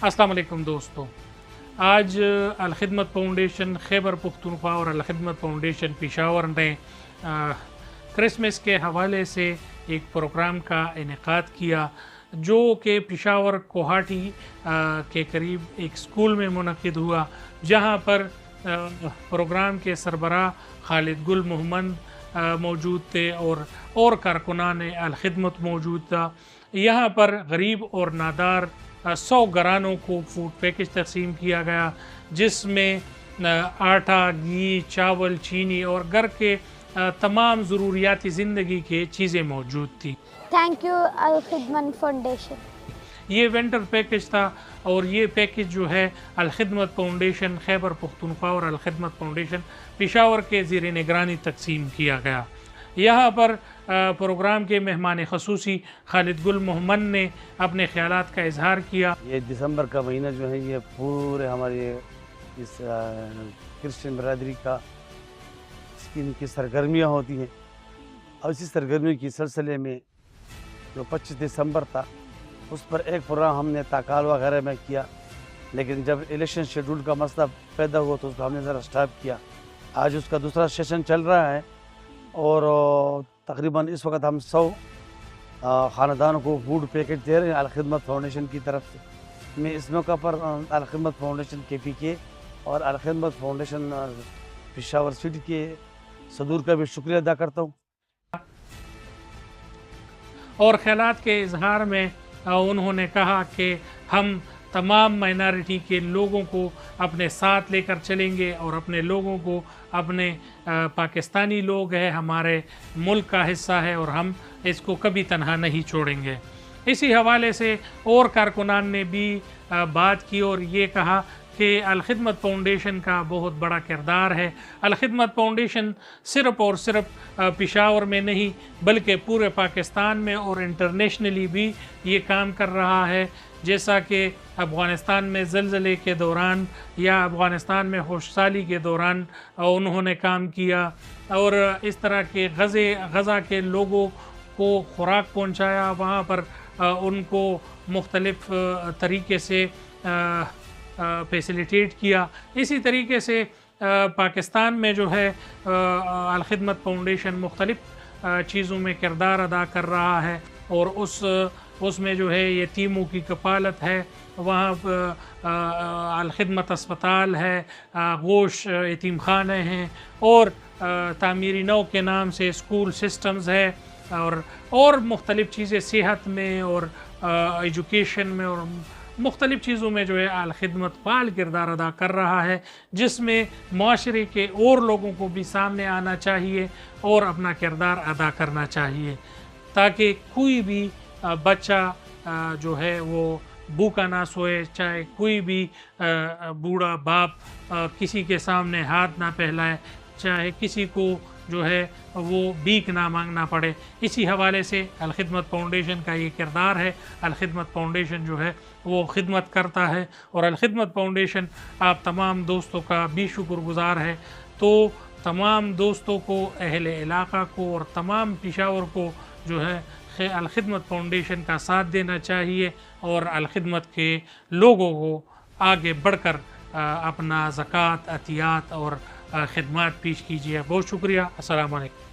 अस्सलाम वालेकुम दोस्तों। आज अलखिदमत फाउंडेशन खैबर पख्तूनख्वा और अलखिदमत फाउंडेशन पेशावर ने क्रिसमस के हवाले से एक प्रोग्राम का इनेकाद किया जो कि पेशावर कोहाटी के करीब एक स्कूल में मुनक़िद हुआ, जहाँ पर प्रोग्राम के सरबराह खालिद गुल मोहम्मद मौजूद थे और कारकुनान अलखिदमत मौजूद था। यहाँ पर गरीब और नादार 100 घरानों को फूड पैकेज तकसीम किया गया, जिसमें आटा, घी, चावल, चीनी और घर के तमाम ज़रूरियाती ज़िंदगी के चीज़ें मौजूद थी। Thank you Alkhidmat foundation. ये वेंटर पैकेज था और ये पैकेज जो है अलखिदमत फाउंडेशन खैबर पख्तूनख्वा और अलखिदमत फाउंडेशन पेशावर के ज़ेर निगरानी तकसीम किया गया। यहाँ पर प्रोग्राम के मेहमान ख़ुसूसी खालिद गुल मोहम्मद ने अपने ख्यालात का इजहार किया। ये दिसंबर का महीना जो है ये पूरे हमारे इस क्रिश्चियन बरादरी का इनकी सरगर्मियाँ होती हैं, और इसी सरगर्मी के सिलसिले में जो 25 दिसंबर था उस पर एक प्रोग्राम हमने ताकाल वगैरह में किया, लेकिन जब इलेक्शन शेड्यूल का मसला पैदा हुआ तो उसको हमने ज़रा स्टॉप किया। आज उसका दूसरा सेशन चल रहा है और तकरीबन इस वक्त हम 100 ख़ानदानों को फूड पैकेज दे रहे हैं अलखिदमत फाउंडेशन की तरफ से। मैं इस मौका पर अलखिदमत फाउंडेशन KPK और अलखिदमत फाउंडेशन पेशावर सिटी के सदूर का भी शुक्रिया अदा करता हूँ। और ख्यालात के इजहार में उन्होंने कहा कि हम तमाम माइनॉरिटी के लोगों को अपने साथ लेकर चलेंगे और अपने लोगों को अपने पाकिस्तानी लोग हैं, हमारे मुल्क का हिस्सा है और हम इसको कभी तनहा नहीं छोड़ेंगे। इसी हवाले से और कारकुनान ने भी बात की और ये कहा कि अलखिदमत फाउंडेशन का बहुत बड़ा किरदार है। अलखिदमत फाउंडेशन सिर्फ़ और सिर्फ पेशावर में नहीं बल्कि पूरे पाकिस्तान में और इंटरनेशनली भी ये काम कर रहा है। जैसा कि अफ़गानिस्तान में ज़लज़ले के दौरान या अफ़गानिस्तान में खुशहाली के दौरान उन्होंने काम किया, और इस तरह के गज़ा के लोगों को खुराक पहुँचाया, वहाँ पर उनको मुख्तलिफ़ तरीके से फैसिलिटेट किया। इसी तरीके से पाकिस्तान में जो है अलखिदमत फाउंडेशन मुख्तलिफ़ चीज़ों में किरदार अदा कर रहा है, और उसमें जो है यतीमों की कफ़ालत है, वहाँ अलखिदमत अस्पताल है, गोश यतीम खाने हैं, और तामीरी नौ के नाम से स्कूल सिस्टम्स है, और मुख्तलिफ़ चीज़ें सेहत में और एजुकेशन में और मुख्तलिफ़ चीज़ों में जो है अलखिदमत फ़ाल किरदार अदा कर रहा है, जिसमें माशरे के और लोगों को भी सामने आना चाहिए और अपना किरदार अदा करना चाहिए, ताकि कोई भी बच्चा जो है वो भूखा ना सोए, चाहे कोई भी बूढ़ा बाप किसी के सामने हाथ ना फैलाए, चाहे किसी को जो है वो भीख ना मांगना पड़े। इसी हवाले से अलखिदमत फाउंडेशन का ये किरदार है। अलखिदमत फाउंडेशन जो है वो खिदमत करता है, और अलखिदमत फाउंडेशन आप तमाम दोस्तों का भी शुक्रगुज़ार है। तो तमाम दोस्तों को, अहले इलाक़ा को और तमाम पेशावर को जो है अलखिदमत फाउंडेशन का साथ देना चाहिए, और अलखिदमत के लोगों को आगे बढ़कर अपना ज़कात, अतियात और खिदमत पेश कीजिए। बहुत शुक्रिया। अस्सलाम वालेकुम।